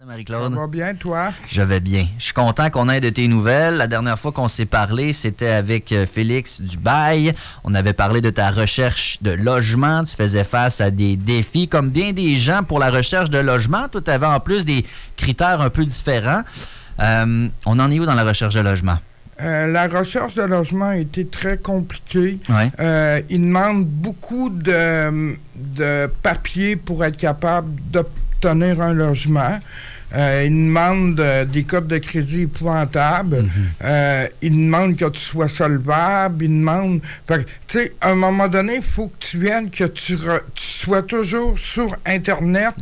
Marie-Claude? Ça va bien, toi? Je vais bien. Je suis content qu'on ait de tes nouvelles. La dernière fois qu'on s'est parlé, c'était avec Félix Dubail. On avait parlé de ta recherche de logement. Tu faisais face à des défis, comme bien des gens pour la recherche de logement. Toi, tu avais en plus des critères un peu différents. On en est où dans la recherche de logement? La recherche de logement a été très compliquée. Ouais. Il demande beaucoup de papiers pour être capable d'obtenir un logement. Il demande des codes de crédit épouvantables. Il demande que tu sois solvable. Il demande... Tu sais, à un moment donné, il faut que tu viennes, que tu sois toujours sur Internet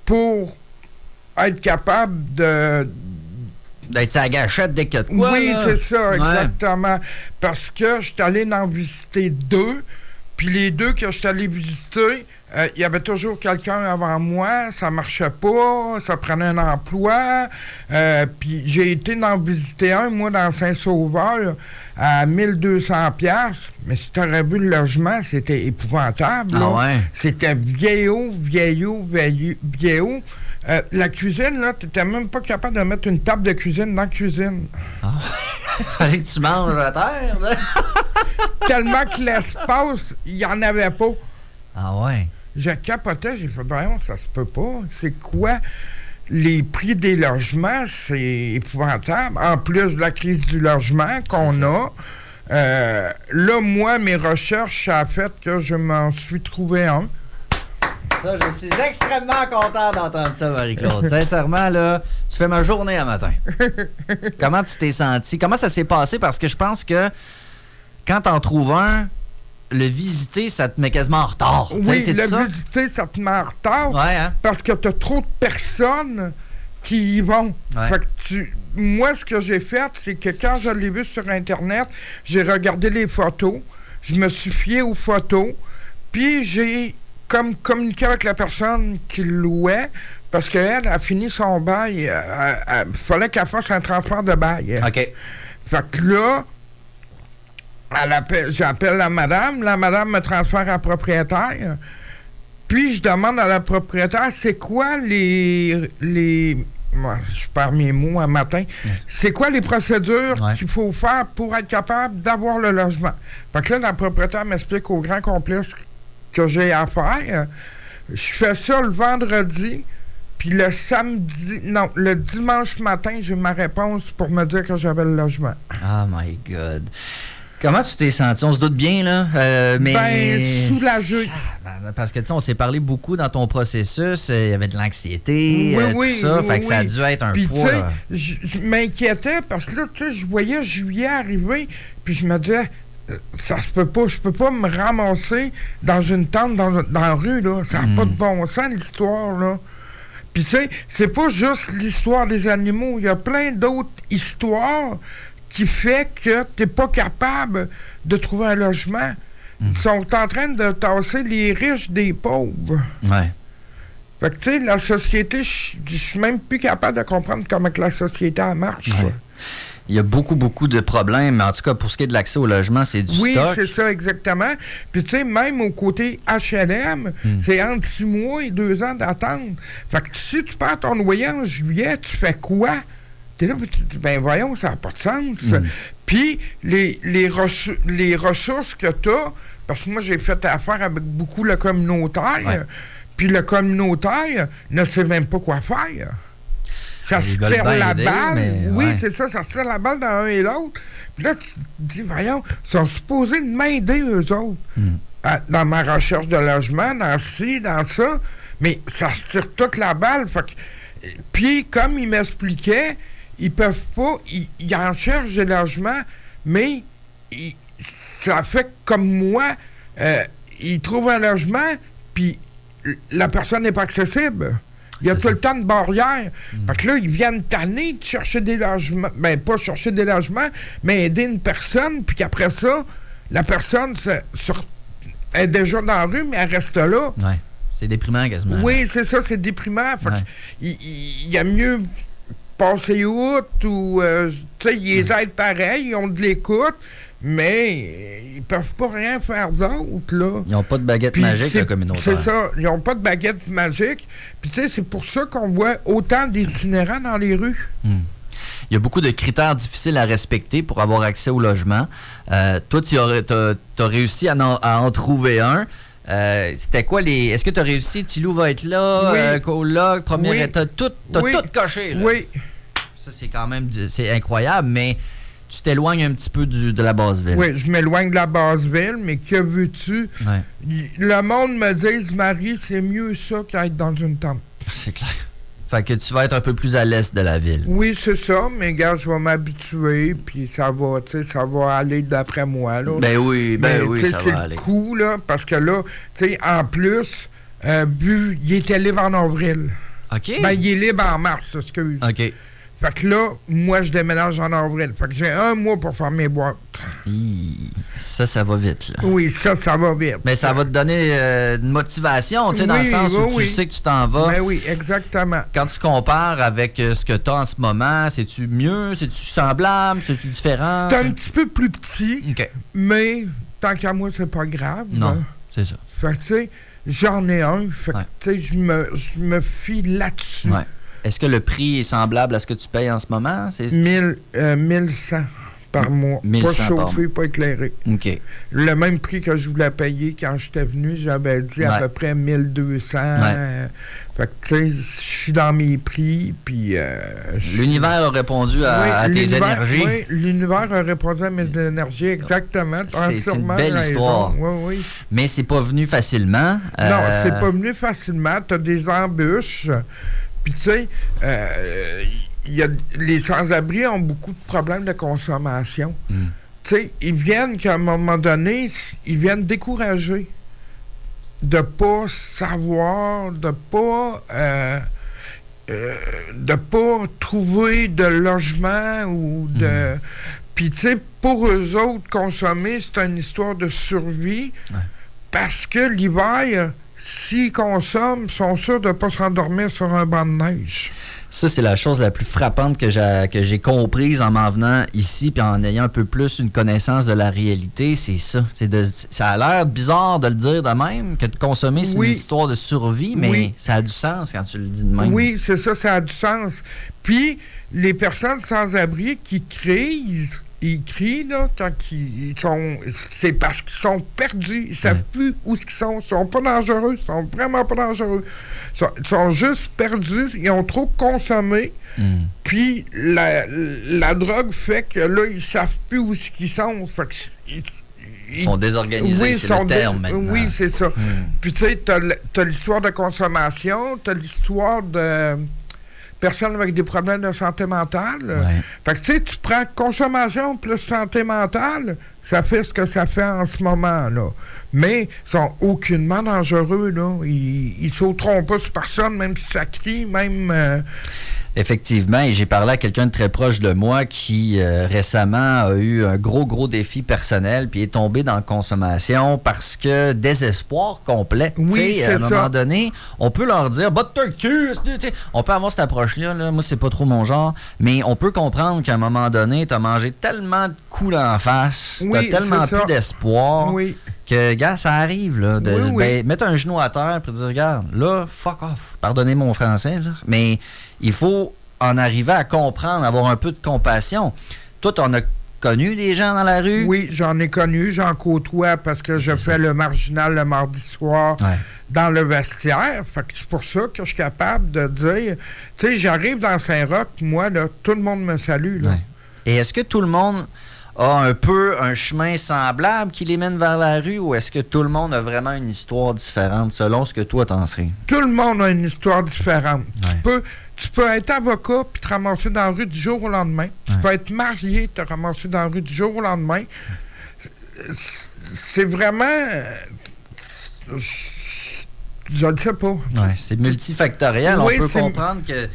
pour être capable d'être à la gâchette dès qu'il y a de quoi. Oui, là. c'est ça, exactement. Ouais. Parce que je suis allé en visiter 2, puis les 2 que je suis allé visiter, il y avait toujours quelqu'un avant moi, ça marchait pas, ça prenait un emploi. Puis j'ai été en visiter un, moi, dans Saint-Sauveur, à 1200$. Mais si tu aurais vu le logement, c'était épouvantable. Ah ouais? C'était vieillot. La cuisine, là, t'étais même pas capable de mettre une table de cuisine dans la cuisine. Ah. Fallait que tu manges à terre. Tellement que l'espace, il n'y en avait pas. Ah ouais? Je capotais, j'ai fait, ben, ça se peut pas. C'est quoi? Les prix des logements, c'est épouvantable. En plus de la crise du logement qu'on a. Là, moi, mes recherches, ça a fait que je m'en suis trouvé un. Ça, je suis extrêmement content d'entendre ça, Marie-Claude. Sincèrement, là, tu fais ma journée à matin. Comment tu t'es senti? Comment ça s'est passé? Parce que je pense que quand t'en trouves un, le visiter, ça te met quasiment en retard. Oui, c'est le ça? visiter, ça te met en retard. Ouais, hein? Parce que t'as trop de personnes qui y vont. Ouais. Fait que moi, ce que j'ai fait, c'est que quand je l'ai vu sur Internet, j'ai regardé les photos, je me suis fié aux photos, puis j'ai comme communiqué avec la personne qui louait, parce qu'elle a fini son bail. Il fallait qu'elle fasse un transfert de bail. OK. Fait que là, j'appelle la madame me transfère à la propriétaire, puis je demande à la propriétaire, c'est quoi moi, je perds mes mots un matin. C'est quoi les procédures qu'il faut faire pour être capable d'avoir le logement? Fait que là, la propriétaire m'explique au grand complet que j'ai à faire. Je fais ça le vendredi, puis le dimanche matin, j'ai ma réponse pour me dire que j'avais le logement. Oh my God. Comment tu t'es senti? On se doute bien, là. Mais... soulagé. Parce que, tu sais, on s'est parlé beaucoup dans ton processus. Il y avait de l'anxiété, tout ça. Fait que ça a dû être un poids. Je m'inquiétais parce que là, tu sais, je voyais juillet arriver, puis je me disais, ça se peut pas, je peux pas me ramasser dans une tente dans la rue, là. Ça n'a pas de bon sens, l'histoire, là. Puis, tu sais, c'est pas juste l'histoire des animaux. Il y a plein d'autres histoires qui fait que tu n'es pas capable de trouver un logement. Ils sont en train de tasser les riches des pauvres. Ouais. Fait que, tu sais, la société, je suis même plus capable de comprendre comment que la société elle marche. Ouais. Il y a beaucoup, beaucoup de problèmes, mais en tout cas, pour ce qui est de l'accès au logement, c'est du stock. Oui, c'est ça, exactement. Puis, tu sais, même au côté HLM, c'est entre 6 mois et 2 ans d'attente. Fait que si tu perds ton loyer en juillet, tu fais quoi? T'es là, tu dis, ben voyons, ça n'a pas de sens. Puis, les ressources que tu as, parce que moi, j'ai fait affaire avec beaucoup le communautaire, puis le communautaire ne sait même pas quoi faire. Ça se tire la balle. C'est ça, ça se tire la balle dans un et l'autre. Puis là, tu te dis, voyons, ils sont supposés de m'aider, eux autres, dans ma recherche de logement, dans ci, dans ça, mais ça se tire toute la balle. Puis, comme ils m'expliquaient, ils peuvent pas, ils en cherchent des logements, mais ça fait comme moi, ils trouvent un logement, puis la personne n'est pas accessible. Il y a tout le temps de barrière. Fait que là, ils viennent tanner de chercher des logements. Ben, pas chercher des logements, mais aider une personne, puis qu'après ça, la personne est déjà dans la rue, mais elle reste là. Ouais. C'est déprimant quasiment. Oui, c'est ça, c'est déprimant. Fait il y a mieux passer outre ou, tu sais, ils les aident pareil, ils ont de l'écoute, mais ils peuvent pas rien faire d'autre, là. Ils n'ont pas de baguette magique, la communauté. C'est ça, ils n'ont pas de baguette magique. Puis tu sais, c'est pour ça qu'on voit autant d'itinérants dans les rues. Il y a beaucoup de critères difficiles à respecter pour avoir accès au logement. Toi, tu as réussi à en trouver un. C'était quoi les... Est-ce que tu as réussi? Tilou va être là, coloc, première... T'as tout coché, là. Oui. Ça, c'est quand même... C'est incroyable, mais tu t'éloignes un petit peu de la Basse-Ville. Oui, je m'éloigne de la Basse-Ville, mais que veux-tu? Ouais. Le monde me dit, Marie, c'est mieux ça qu'être dans une tente. C'est clair. Fait que tu vas être un peu plus à l'est de la ville. Oui, c'est ça, mais gars, je vais m'habituer, puis ça va aller d'après moi, là. Ben oui, ça va aller. C'est le coup, là, parce que là, tu sais, en plus, il était libre en avril. OK. Ben, il est libre en mars, excuse. OK. Fait que là, moi, je déménage en avril. Fait que j'ai 1 mois pour faire mes boîtes. Ça va vite, là. Oui, ça va vite. Mais ça va te donner une motivation, tu sais, dans le sens où tu sais que tu t'en vas. Ben oui, exactement. Quand tu compares avec ce que tu as en ce moment, c'est-tu mieux? C'est-tu semblable? C'est-tu différent? C'est un petit peu plus petit, mais tant qu'à moi, c'est pas grave. Non, c'est ça. Fait que, tu sais, j'en ai un. Fait que, tu sais, je me fie là-dessus. Ouais. Est-ce que le prix est semblable à ce que tu payes en ce moment? 1100 par mois. 1100 pas chauffé, pas éclairé. OK. Le même prix que je voulais payer quand j'étais venu, j'avais dit à peu près 1200. Fait que, tu sais, je suis dans mes prix, puis... l'univers a répondu à tes énergies. Oui, l'univers a répondu à mes énergies, exactement. C'est une belle histoire. Oui. Mais c'est pas venu facilement. Non, c'est pas venu facilement. T'as des embûches. Puis, tu sais, les sans-abri ont beaucoup de problèmes de consommation. Tu sais, ils viennent qu'à un moment donné, ils viennent décourager de pas savoir, de pas trouver de logement ou de... Puis, tu sais, pour eux autres, consommer, c'est une histoire de survie parce que l'hiver... S'ils consomment, ils sont sûrs de ne pas se rendormir sur un banc de neige. Ça, c'est la chose la plus frappante que j'ai comprise en m'en venant ici puis en ayant un peu plus une connaissance de la réalité. C'est ça. Ça a l'air bizarre de le dire de même, que de consommer, c'est une histoire de survie, mais ça a du sens quand tu le dis de même. Oui, c'est ça, ça a du sens. Puis, les personnes sans-abri qui ils crient, là, quand ils sont... C'est parce qu'ils sont perdus. Ils savent plus où ils sont. Ils sont pas dangereux. Ils sont vraiment pas dangereux. Ils sont juste perdus. Ils ont trop consommé. Puis, la drogue fait que là, ils savent plus où ils sont. Fait que, ils sont désorganisés, c'est le terme maintenant. Oui, c'est ça. Puis, tu sais, t'as l'histoire de consommation, t'as l'histoire de... personnes avec des problèmes de santé mentale. Fait que, tu sais, tu prends consommation plus santé mentale, ça fait ce que ça fait en ce moment, là. Mais ils sont aucunement dangereux, là. Ils sauteront pas sur personne, même si ça crie, même... Effectivement, et j'ai parlé à quelqu'un de très proche de moi qui récemment a eu un gros défi personnel puis est tombé dans la consommation parce que désespoir complet. Oui, c'est à un moment donné, on peut leur dire « Botte-toi le cul! » On peut avoir cette approche-là. Là. Moi, c'est pas trop mon genre. Mais on peut comprendre qu'à un moment donné, t'as mangé tellement de coups d'en face, t'as tellement plus d'espoir que, gars, ça arrive, là. Mettre un genou à terre et dire « Regarde, là, fuck off. » Pardonnez mon français, là. Mais... il faut en arriver à comprendre, avoir un peu de compassion. Toi, tu en as connu des gens dans la rue? Oui, j'en ai connu. J'en côtoie parce que je fais le marginal le mardi soir dans le vestiaire. Fait que c'est pour ça que je suis capable de dire... Tu sais, j'arrive dans Saint-Roch, moi, là, tout le monde me salue. Là. Et est-ce que tout le monde a un peu un chemin semblable qui les mène vers la rue ou est-ce que tout le monde a vraiment une histoire différente selon ce que toi t'en sais? Tout le monde a une histoire différente. Tu peux être avocat puis te ramasser dans la rue du jour au lendemain. Tu peux être marié te ramasser dans la rue du jour au lendemain. C'est vraiment... je ne sais pas. C'est multifactoriel. On peut comprendre que...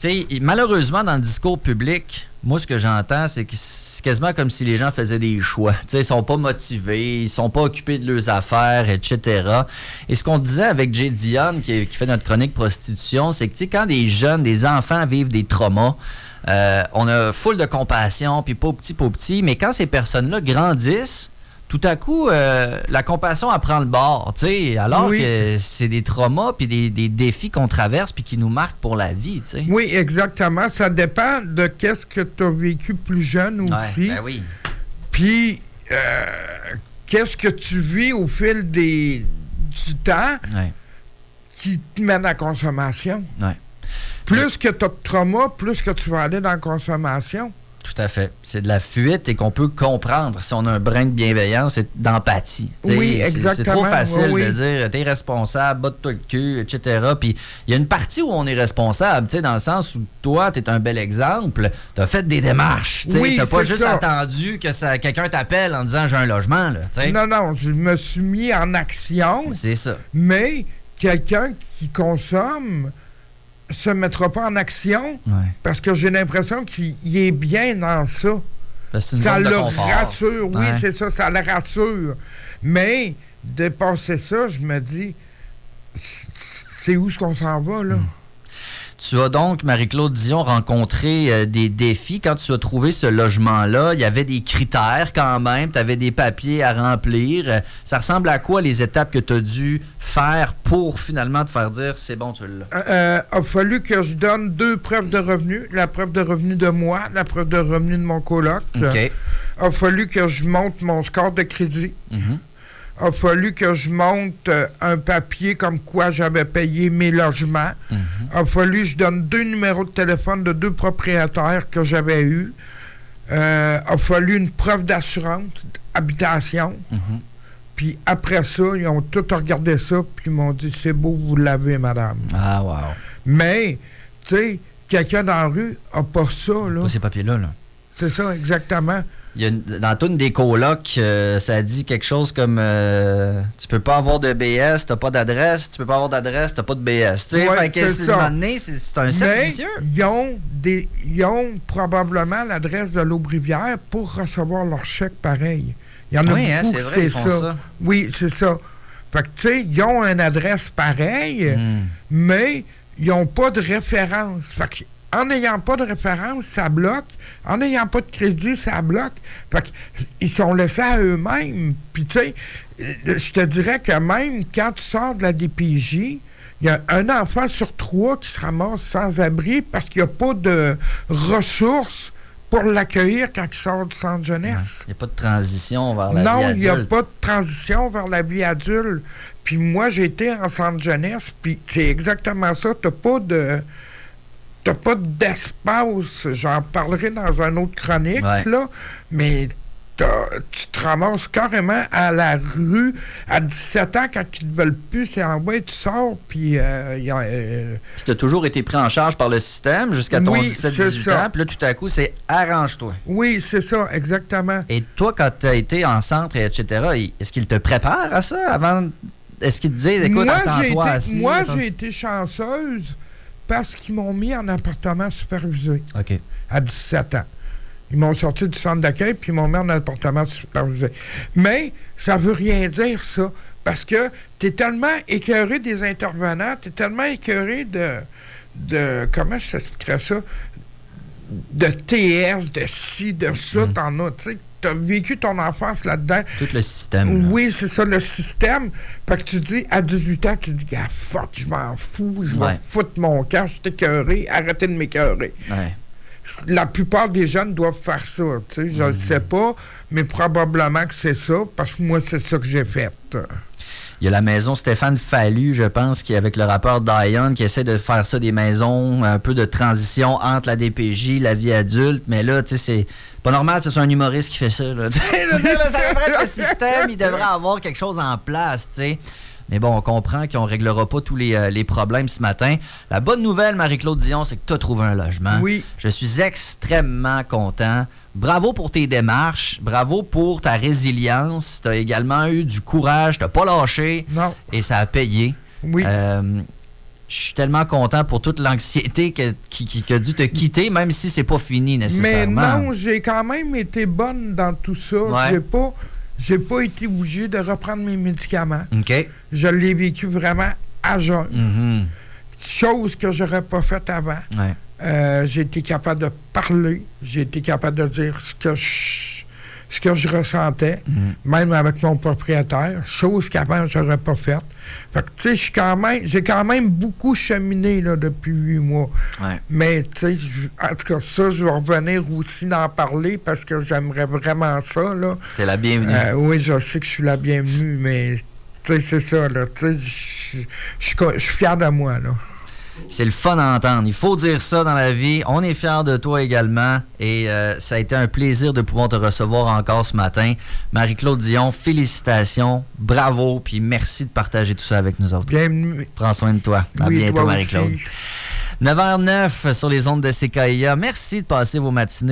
sais, malheureusement, dans le discours public, moi, ce que j'entends, c'est que c'est quasiment comme si les gens faisaient des choix. Tu sais, ils sont pas motivés, ils sont pas occupés de leurs affaires, etc. Et ce qu'on disait avec Jay Dionne, qui fait notre chronique prostitution, c'est que, tu sais, quand des jeunes, des enfants vivent des traumas, on a full de compassion, puis pas petit, mais quand ces personnes-là grandissent, tout à coup, la compassion, elle prend le bord, tu sais, alors que c'est des traumas puis des défis qu'on traverse puis qui nous marquent pour la vie, tu sais. Oui, exactement. Ça dépend de qu'est-ce que tu as vécu plus jeune aussi. Ben oui. Puis, qu'est-ce que tu vis au fil du temps qui te mène à la consommation. Ouais. Plus que tu as de trauma, plus que tu vas aller dans la consommation. Tout à fait. C'est de la fuite et qu'on peut comprendre si on a un brin de bienveillance et d'empathie. Oui, exactement. C'est trop facile de dire t'es responsable, batte-toi le cul, etc. Puis il y a une partie où on est responsable, dans le sens où toi, t'es un bel exemple. T'as fait des démarches. T'as pas juste attendu que quelqu'un t'appelle en disant j'ai un logement. Là, non, je me suis mis en action. C'est ça. Mais quelqu'un qui consomme se mettra pas en action parce que j'ai l'impression qu'il est bien dans ça. Ça le rassure, oui, c'est ça, ça le rassure. Mais dépasser ça, je me dis, c'est où est-ce qu'on s'en va, là? Tu as donc, Marie-Claude Dion, rencontré des défis. Quand tu as trouvé ce logement-là, il y avait des critères quand même, tu avais des papiers à remplir. Ça ressemble à quoi les étapes que tu as dû faire pour finalement te faire dire c'est bon, tu l'as? Il a fallu que je donne 2 preuves de revenus. La preuve de revenus de moi, la preuve de revenus de mon coloc. Okay. Il a fallu que je monte mon score de crédit. Il a fallu que je monte un papier comme quoi j'avais payé mes logements. Il a fallu que je donne 2 numéros de téléphone de 2 propriétaires que j'avais eus. Il a fallu une preuve d'assurance, habitation. Puis après ça, ils ont tout regardé ça, puis ils m'ont dit « C'est beau, vous l'avez, madame. » Ah, wow. Mais, tu sais, quelqu'un dans la rue n'a pas ça, là. Pas ces papiers-là, là. C'est ça, exactement. Il y a dans toute une des colocs, ça dit quelque chose comme tu peux pas avoir de BS, t'as pas d'adresse, tu peux pas avoir d'adresse, t'as pas de BS. C'est un cercle vicieux. Ils ont probablement l'adresse de l'Aubrivière pour recevoir leur chèque pareil. Il y en a beaucoup c'est vrai, ils font ça. Oui, c'est ça. Fait que, tu sais, ils ont une adresse pareille, mais ils n'ont pas de référence. Fait que, en n'ayant pas de référence, ça bloque. En n'ayant pas de crédit, ça bloque. Fait qu'ils sont laissés à eux-mêmes. Puis, tu sais, je te dirais que même quand tu sors de la DPJ, il y a un enfant sur 3 qui se ramasse sans abri parce qu'il n'y a pas de ressources pour l'accueillir quand il sort du centre jeunesse. Il n'y a pas de transition vers la vie adulte. Non, il n'y a pas de transition vers la vie adulte. Puis moi, j'ai été en centre jeunesse, puis c'est exactement ça. T'as pas d'espace. J'en parlerai dans une autre chronique, là, mais tu te ramasses carrément à la rue à 17 ans quand ils ne veulent plus. C'est en bas, tu sors, puis... tu as toujours été pris en charge par le système jusqu'à ton 17-18 ans, puis là, tout à coup, c'est arrange-toi. Oui, c'est ça, exactement. Et toi, quand tu as été en centre, etc., est-ce qu'ils te préparent à ça avant... Est-ce qu'ils te disent, écoute, attends-toi assis? Moi, j'ai été chanceuse parce qu'ils m'ont mis en appartement supervisé à 17 ans. Ils m'ont sorti du centre d'accueil puis ils m'ont mis en appartement supervisé. Mais ça veut rien dire, ça. Parce que tu es tellement écœuré des intervenants, tu es tellement écœuré de comment je t'expliquerais ça? De TS, de ci, de ça, t'en as, tu sais. Tu as vécu ton enfance là-dedans. Tout le système. Oui, c'est ça, le système. Fait que tu dis, à 18 ans, tu dis, ah, fuck, je m'en fous, je vais foutre mon camp, je suis écœuré, arrêtez de m'écœurer. La plupart des jeunes doivent faire ça, tu sais, je ne sais pas, mais probablement que c'est ça, parce que moi, c'est ça que j'ai fait. Il y a la maison Stéphane Fallu, je pense, qui avec le rappeur Dion, qui essaie de faire ça, des maisons, un peu de transition entre la DPJ, la vie adulte, mais là, tu sais, c'est pas normal, c'est un humoriste qui fait ça, là. Ça devrait être le système, il devrait avoir quelque chose en place, tu sais. Mais bon, on comprend qu'on ne réglera pas tous les problèmes ce matin. La bonne nouvelle, Marie-Claude Dion, c'est que tu as trouvé un logement. Oui. Je suis extrêmement content. Bravo pour tes démarches. Bravo pour ta résilience. Tu as également eu du courage. Tu n'as pas lâché. Non. Et ça a payé. Oui. Je je suis tellement content pour toute l'anxiété qui a dû te quitter, même si c'est pas fini nécessairement. Mais non, j'ai quand même été bonne dans tout ça. Ouais. J'ai pas été obligé de reprendre mes médicaments. OK. Je l'ai vécu vraiment à jeun. Mhm. Chose que j'aurais pas faite avant. Ouais. J'ai été capable de parler. J'ai été capable de dire ce que je ressentais, même avec mon propriétaire, chose qu'avant, j'aurais pas faite. Fait que, tu sais, j'ai quand même beaucoup cheminé là, depuis 8 mois. Ouais. Mais, tu sais, en tout cas, ça, je vais revenir aussi d'en parler parce que j'aimerais vraiment ça, là. T'es la bienvenue. Oui, je sais que je suis la bienvenue, mais, tu sais, c'est ça, là. Tu sais, je suis fier de moi, là. C'est le fun à entendre. Il faut dire ça dans la vie. On est fiers de toi également. Et ça a été un plaisir de pouvoir te recevoir encore ce matin. Marie-Claude Dion, félicitations. Bravo. Puis merci de partager tout ça avec nous autres. Bienvenue. Prends soin de toi. À bientôt, Marie-Claude. 9h09 sur les ondes de CKIA. Merci de passer vos matinées.